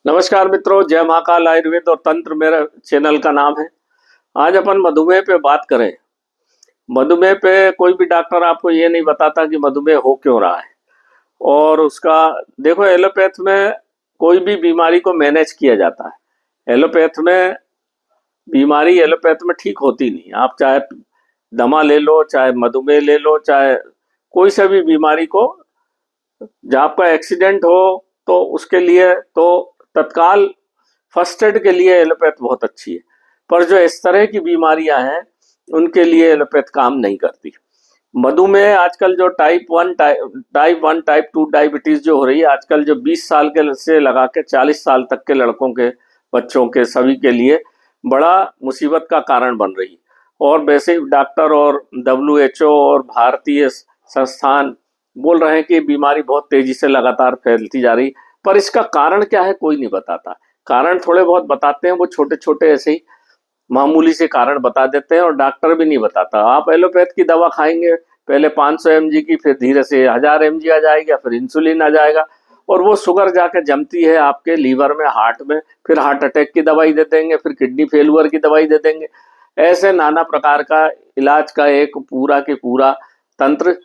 नमस्कार मित्रों, जय महाकाल आयुर्वेद और तंत्र मेरा चैनल का नाम है। आज अपन मधुमेह पे बात करें। मधुमेह पे कोई भी डॉक्टर आपको ये नहीं बताता कि मधुमेह हो क्यों रहा है। और उसका देखो, एलोपैथ में कोई भी बीमारी को मैनेज किया जाता है। एलोपैथ में बीमारी एलोपैथ में ठीक होती नहीं। आप चाहे दमा ले लो, चाहे मधुमेह ले लो, चाहे कोई सा भी बीमारी को, जब आपका एक्सीडेंट हो तो उसके लिए तो तत्काल फर्स्ट एड के लिए एलोपैथ बहुत अच्छी है। पर जो इस तरह की बीमारियां हैं उनके लिए एलोपैथ काम नहीं करती। मधुमेह आजकल जो टाइप 1 टाइप 2 डायबिटीज जो हो रही है आजकल, जो 20 साल के से लगा के 40 साल तक के लड़कों के, बच्चों के, सभी के लिए बड़ा मुसीबत का कारण बन रही है। और वैसे डॉक्टर और WHO और भारतीय संस्थान बोल रहे हैं कि बीमारी बहुत तेजी से लगातार फैलती जा रही। पर इसका कारण क्या है कोई नहीं बताता। कारण थोड़े बहुत बताते हैं, वो छोटे छोटे ऐसे ही मामूली से कारण बता देते हैं, और डॉक्टर भी नहीं बताता। आप एलोपैथ की दवा खाएंगे, पहले 500 mg की, फिर धीरे से 1000 mg आ जाएगा, फिर इंसुलिन आ जाएगा, और वो शुगर जाके जमती है आपके लीवर में, हार्ट में, फिर हार्ट अटैक की दवाई दे देंगे, फिर किडनी फेलियर की दवाई दे देंगे। ऐसे नाना प्रकार का इलाज का एक पूरा के पूरा तंत्र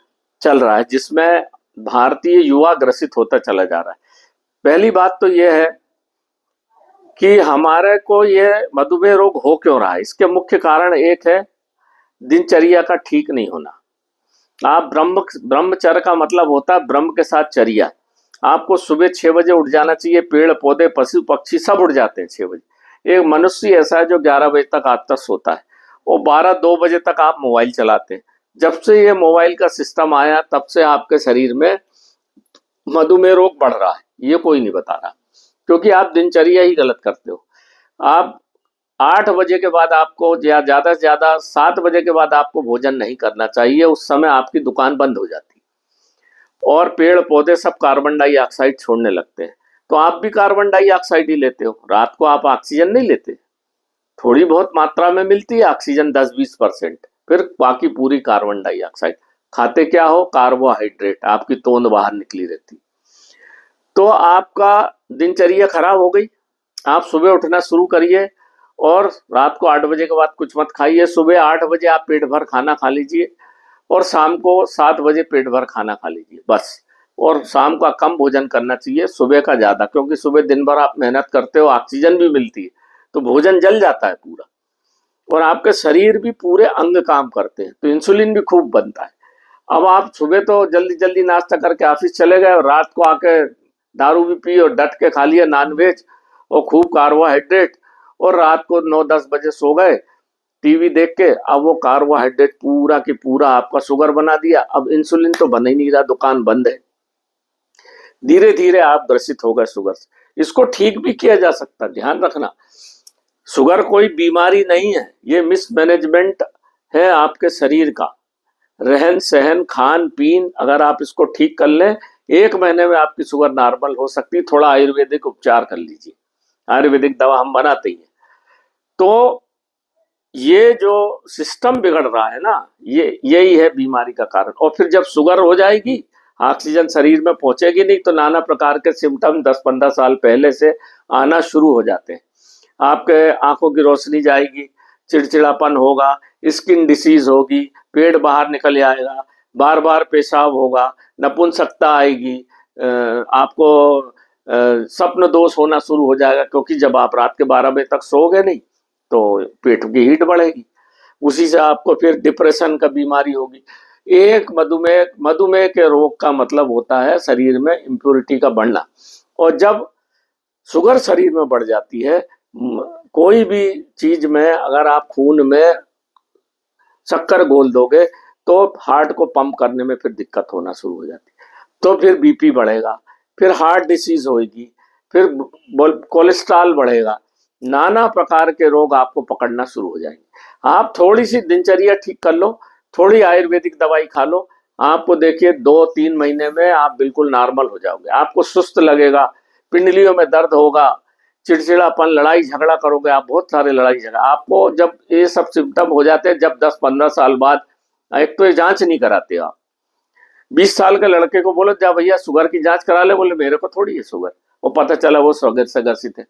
चल रहा है, जिसमें भारतीय युवा ग्रसित होता चला जा रहा है। पहली बात तो यह है कि हमारे को ये मधुमेह रोग हो क्यों रहा है। इसके मुख्य कारण एक है दिनचर्या का ठीक नहीं होना। आप ब्रह्मचर्य का मतलब होता है ब्रह्म के साथ चर्या। आपको सुबह 6 बजे उठ जाना चाहिए। पेड़ पौधे पशु पक्षी सब उठ जाते हैं 6 बजे। एक मनुष्य ऐसा है जो 11 बजे तक आज तक सोता है, और 12-2 बजे तक आप मोबाइल चलाते हैं। जब से ये मोबाइल का सिस्टम आया तब से आपके शरीर में मधुमेह रोग बढ़ रहा है। ये कोई नहीं बता रहा, क्योंकि आप दिनचर्या ही गलत करते हो। आप 8 बजे के बाद आपको, या ज्यादा से ज्यादा 7 बजे के बाद आपको भोजन नहीं करना चाहिए। उस समय आपकी दुकान बंद हो जाती है और पेड़ पौधे सब कार्बन डाइऑक्साइड छोड़ने लगते हैं। तो आप भी कार्बन डाइऑक्साइड ही लेते हो। रात को आप ऑक्सीजन नहीं लेते, थोड़ी बहुत मात्रा में मिलती है ऑक्सीजन, 10-20%, फिर बाकी पूरी कार्बन डाइऑक्साइड। खाते क्या हो? कार्बोहाइड्रेट। आपकी तोंद बाहर निकली रहती। तो आपका दिनचर्या खराब हो गई। आप सुबह उठना शुरू करिए, और रात को 8 बजे के बाद कुछ मत खाइए। सुबह 8 बजे आप पेट भर खाना खा लीजिए, और शाम को 7 बजे पेट भर खाना खा लीजिए, बस। और शाम का कम भोजन करना चाहिए, सुबह का ज्यादा, क्योंकि सुबह दिन भर आप मेहनत करते हो, ऑक्सीजन भी मिलती है, तो भोजन जल जाता है पूरा, और आपके शरीर भी पूरे अंग काम करते हैं, तो इंसुलिन भी खूब बनता है। अब आप सुबह तो जल्दी जल्दी नाश्ता करके ऑफिस चले गए, और रात को आके दारू भी पी और डट के खा लिया नॉनवेज और खूब कार्बोहाइड्रेट, और रात को 9-10 बजे सो गए टीवी देख के। अब वो कार्बोहाइड्रेट पूरा की पूरा आपका शुगर बना दिया। अब इंसुलिन तो बन ही नहीं रहा, दुकान बंद है। धीरे धीरे आप ग्रसित हो गए शुगर से। इसको ठीक भी किया जा सकता है, ध्यान रखना। शुगर कोई बीमारी नहीं है, ये मिसमैनेजमेंट है आपके शरीर का। रहन सहन खान पीन अगर आप इसको ठीक कर लें, 1 महीने में आपकी शुगर नॉर्मल हो सकती है। थोड़ा आयुर्वेदिक उपचार कर लीजिए, आयुर्वेदिक दवा हम बनाते ही हैं। तो ये जो सिस्टम बिगड़ रहा है ना, ये यही है बीमारी का कारण। और फिर जब शुगर हो जाएगी, ऑक्सीजन शरीर में पहुंचेगी नहीं, तो नाना प्रकार के सिम्टम 10-15 साल पहले से आना शुरू हो जाते हैं। आपके आंखों की रोशनी जाएगी, चिड़चिड़ापन होगा, स्किन डिसीज होगी, पेट बाहर निकल आएगा, बार बार पेशाब होगा, नपुंसकता आएगी, आपको स्वप्न दोष होना शुरू हो जाएगा, क्योंकि जब आप रात के 12 बजे तक सोओगे नहीं तो पेट की हीट बढ़ेगी। उसी से आपको फिर डिप्रेशन का बीमारी होगी। एक मधुमेह के रोग का मतलब होता है शरीर में इम्प्योरिटी का बढ़ना। और जब शुगर शरीर में बढ़ जाती है, कोई भी चीज में अगर आप खून में शक्कर घोल दोगे तो हार्ट को पंप करने में फिर दिक्कत होना शुरू हो जाती है। तो फिर बीपी बढ़ेगा, फिर हार्ट डिसीज होगी, फिर कोलेस्ट्रॉल बढ़ेगा, नाना प्रकार के रोग आपको पकड़ना शुरू हो जाएंगे। आप थोड़ी सी दिनचर्या ठीक कर लो, थोड़ी आयुर्वेदिक दवाई खा लो, आपको देखिए 2-3 महीने में आप बिल्कुल नॉर्मल हो जाओगे। आपको सुस्त लगेगा, पिंडलियों में दर्द होगा, चिड़चिड़ापन, लड़ाई झगड़ा करोगे आप, बहुत सारे लड़ाई झगड़ा। आपको जब ये सब सिम्टम हो जाते हैं, जब 10-15 साल बाद, एक तो ये जांच नहीं कराते आप। 20 साल के लड़के को बोलो जा भैया शुगर की जांच करा ले, बोले मेरे को थोड़ी है शुगर। और पता चला वो शुगर से ग्रसित है,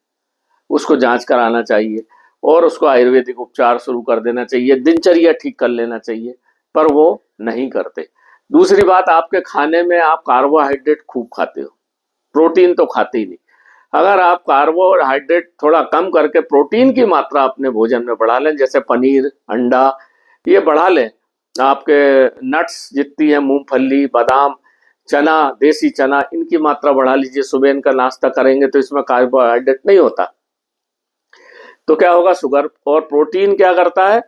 उसको जांच कराना चाहिए और उसको आयुर्वेदिक उपचार शुरू कर देना चाहिए, दिनचर्या ठीक कर लेना चाहिए, पर वो नहीं करते। दूसरी बात, आपके खाने में आप कार्बोहाइड्रेट खूब खाते हो, प्रोटीन तो खाते ही नहीं। अगर आप कार्बोहाइड्रेट थोड़ा कम करके प्रोटीन की मात्रा अपने भोजन में बढ़ा लें, जैसे पनीर, अंडा, ये बढ़ा लें, आपके नट्स जितनी है, मूंगफली, बादाम, चना, देसी चना, इनकी मात्रा बढ़ा लीजिए। सुबह इनका नाश्ता करेंगे तो इसमें कार्बोहाइड्रेट नहीं होता, तो क्या होगा, शुगर। और प्रोटीन क्या करता है,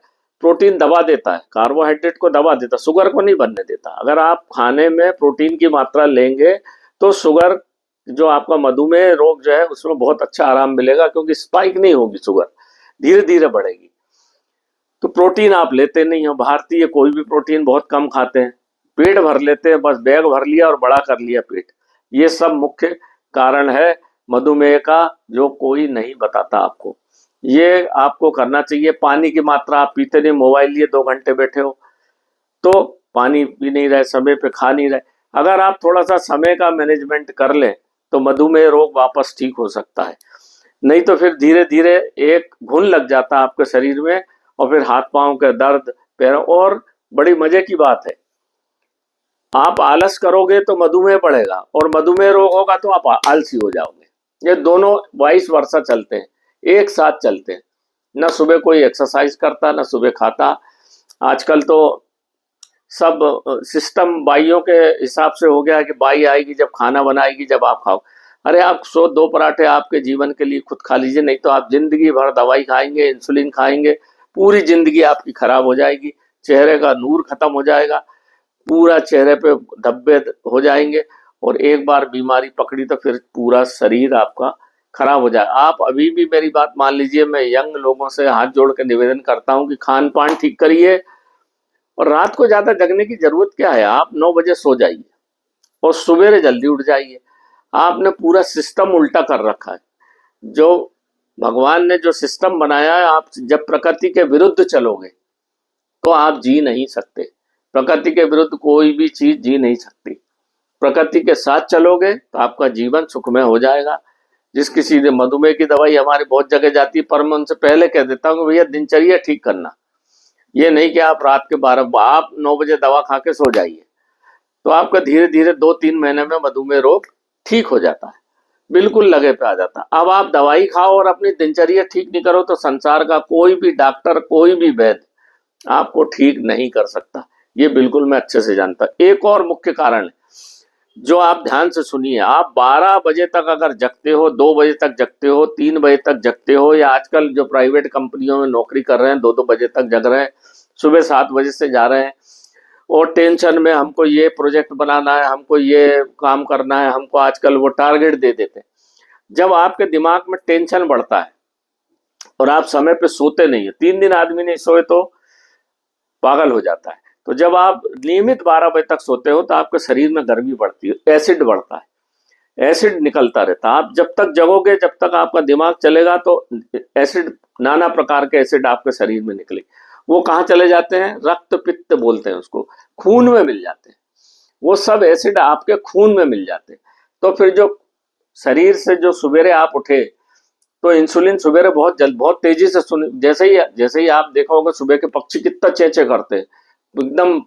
प्रोटीन दबा देता है, कार्बोहाइड्रेट को दबा देता है, शुगर को नहीं बनने देता। अगर आप खाने में प्रोटीन की मात्रा लेंगे तो शुगर, जो आपका मधुमेह रोग जो है, उसमें बहुत अच्छा आराम मिलेगा, क्योंकि स्पाइक नहीं होगी, शुगर धीरे धीरे बढ़ेगी। तो प्रोटीन आप लेते नहीं हो, भारतीय कोई भी प्रोटीन बहुत कम खाते हैं, पेट भर लेते हैं, बस बैग भर लिया और बड़ा कर लिया पेट। ये सब मुख्य कारण है मधुमेह का, जो कोई नहीं बताता आपको। ये आपको करना चाहिए। पानी की मात्रा आप पीते नहीं, मोबाइल लिए 2 घंटे बैठे हो तो पानी पी नहीं रहे, समय पे खा नहीं रहे। अगर आप थोड़ा सा समय का मैनेजमेंट कर लें तो मधुमेह रोग वापस ठीक हो सकता है। नहीं तो फिर धीरे धीरे एक घुन लग जाता है आपके शरीर में, और फिर हाथ पांव के दर्द, पैरों। और बड़ी मजे की बात है, आप आलस करोगे तो मधुमेह बढ़ेगा, और मधुमेह रोग होगा तो आप आलसी हो जाओगे। ये दोनों 22 वर्षा चलते हैं, एक साथ चलते हैं। न सुबह कोई एक्सरसाइज करता, न सुबह खाता। आजकल तो सब सिस्टम बाइयों के हिसाब से हो गया है कि बाई आएगी जब खाना बनाएगी, जब आप खाओ। अरे आप 100-2 पराठे आपके जीवन के लिए खुद खा लीजिए, नहीं तो आप जिंदगी भर दवाई खाएंगे, इंसुलिन खाएंगे, पूरी जिंदगी आपकी खराब हो जाएगी। चेहरे का नूर खत्म हो जाएगा, पूरा चेहरे पे धब्बे हो जाएंगे, और एक बार बीमारी पकड़ी तो फिर पूरा शरीर आपका खराब हो जाए। आप अभी भी मेरी बात मान लीजिए। मैं यंग लोगों से हाथ जोड़ के निवेदन करता हूं कि खान पान ठीक करिए, और रात को ज्यादा जगने की जरूरत क्या है। आप 9 बजे सो जाइए और सवेरे जल्दी उठ जाइए। आपने पूरा सिस्टम उल्टा कर रखा है। जो भगवान ने जो सिस्टम बनाया है, आप जब प्रकृति के विरुद्ध चलोगे तो आप जी नहीं सकते। प्रकृति के विरुद्ध कोई भी चीज जी नहीं सकती। प्रकृति के साथ चलोगे तो आपका जीवन सुखमय हो जाएगा। जिस किसी ने मधुमेह की दवाई हमारी बहुत जगह जाती है, पर मैं उनसे पहले कह देता हूँ कि भैया दिनचर्या ठीक करना। ये नहीं कि आप रात के 12, आप 9 बजे दवा खा के सो जाइए, तो आपका धीरे धीरे 2-3 महीने में मधुमेह रोग ठीक हो जाता है, बिल्कुल लगे पे आ जाता है। अब आप दवाई खाओ और अपनी दिनचर्या ठीक नहीं करो तो संसार का कोई भी डॉक्टर, कोई भी वैद्य आपको ठीक नहीं कर सकता। ये बिल्कुल मैं अच्छे से जानता। एक और मुख्य कारण है, जो आप ध्यान से सुनिए। आप 12 बजे तक अगर जगते हो, 2 बजे तक जगते हो, 3 बजे तक जगते हो, या आजकल जो प्राइवेट कंपनियों में नौकरी कर रहे हैं 2-2 बजे तक जग रहे हैं, सुबह 7 बजे से जा रहे हैं, और टेंशन में हमको ये प्रोजेक्ट बनाना है, हमको ये काम करना है, हमको आजकल वो टारगेट दे देते हैं। जब आपके दिमाग में टेंशन बढ़ता है और आप समय पे सोते नहीं है, 3 दिन आदमी नहीं सोए तो पागल हो जाता है। तो जब आप नियमित 12 बजे तक सोते हो तो आपके शरीर में गर्मी बढ़ती है, एसिड बढ़ता है, एसिड निकलता रहता है। आप जब तक जगोगे, जब तक आपका दिमाग चलेगा, तो एसिड, नाना प्रकार के एसिड आपके शरीर में निकले। वो कहाँ चले जाते हैं, रक्त पित्त बोलते हैं उसको, खून में मिल जाते हैं। वो सब एसिड आपके खून में मिल जाते हैं। तो फिर जो शरीर से जो सवेरे आप उठे तो इंसुलिन सवेरे बहुत जल्द, बहुत तेजी से जैसे ही आप देखा होगा सुबह के पक्षी कितना चेंचे करते हैं, एकदम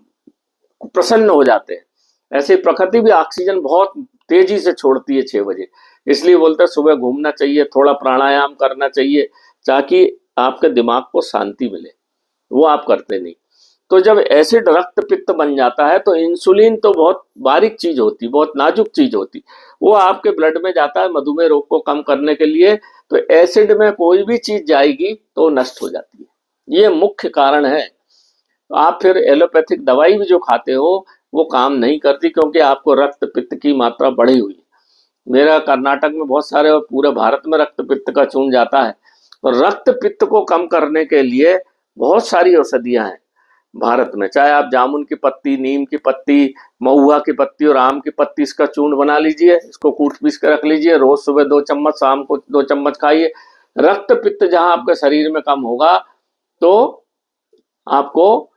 प्रसन्न हो जाते हैं। ऐसे ही प्रकृति भी ऑक्सीजन बहुत तेजी से छोड़ती है 6 बजे। इसलिए बोलते हैं सुबह घूमना चाहिए, थोड़ा प्राणायाम करना चाहिए, ताकि आपके दिमाग को शांति मिले। वो आप करते नहीं। तो जब एसिड रक्त पित्त बन जाता है तो इंसुलिन तो बहुत बारीक चीज होती, बहुत नाजुक चीज होती, वो आपके ब्लड में जाता है मधुमेह रोग को कम करने के लिए। तो एसिड में कोई भी चीज जाएगी तो नष्ट हो जाती है। ये मुख्य कारण है। आप फिर एलोपैथिक दवाई भी जो खाते हो वो काम नहीं करती, क्योंकि आपको रक्त पित्त की मात्रा बढ़ी हुई है। मेरा कर्नाटक में बहुत सारे और पूरे भारत में रक्त पित्त का चून जाता है। तो रक्त पित्त को कम करने के लिए बहुत सारी औषधियां हैं भारत में। चाहे आप जामुन की पत्ती, नीम की पत्ती, महुआ की पत्ती और आम की पत्ती, इसका चूर्ण बना लीजिए, इसको कूट पीस के रख लीजिए। रोज सुबह 2 चम्मच, शाम को 2 चम्मच खाइए। रक्त पित्त जहां आपके शरीर में कम होगा तो आपको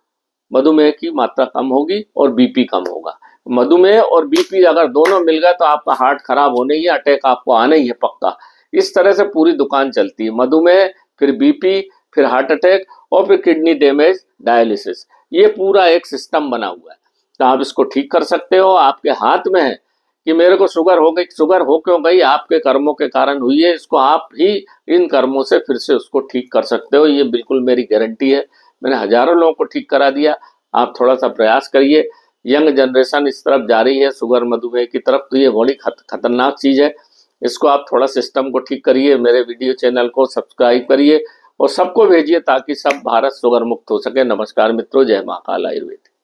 मधुमेह की मात्रा कम होगी और बीपी कम होगा। मधुमेह और बीपी अगर दोनों मिल गए तो आपका हार्ट खराब होने ही है, अटैक आपको आना ही है पक्का। इस तरह से पूरी दुकान चलती है, मधुमेह, फिर बीपी, फिर हार्ट अटैक और फिर किडनी डैमेज, डायलिसिस। ये पूरा एक सिस्टम बना हुआ है। तो आप इसको ठीक कर सकते हो, आपके हाथ में है कि मेरे को शुगर हो गई। शुगर हो क्यों गई? आपके कर्मों के कारण हुई है। इसको आप ही इन कर्मों से फिर से उसको ठीक कर सकते हो, ये बिल्कुल मेरी गारंटी है। मैंने हजारों लोगों को ठीक करा दिया। आप थोड़ा सा प्रयास करिए। यंग जनरेशन इस तरफ जा रही है शुगर मधुमेह की तरफ, तो ये बड़ी खतरनाक चीज है। इसको आप थोड़ा सिस्टम को ठीक करिए, मेरे वीडियो चैनल को सब्सक्राइब करिए और सबको भेजिए ताकि सब भारत शुगर मुक्त हो सके। नमस्कार मित्रों, जय महाकाल आयुर्वेद।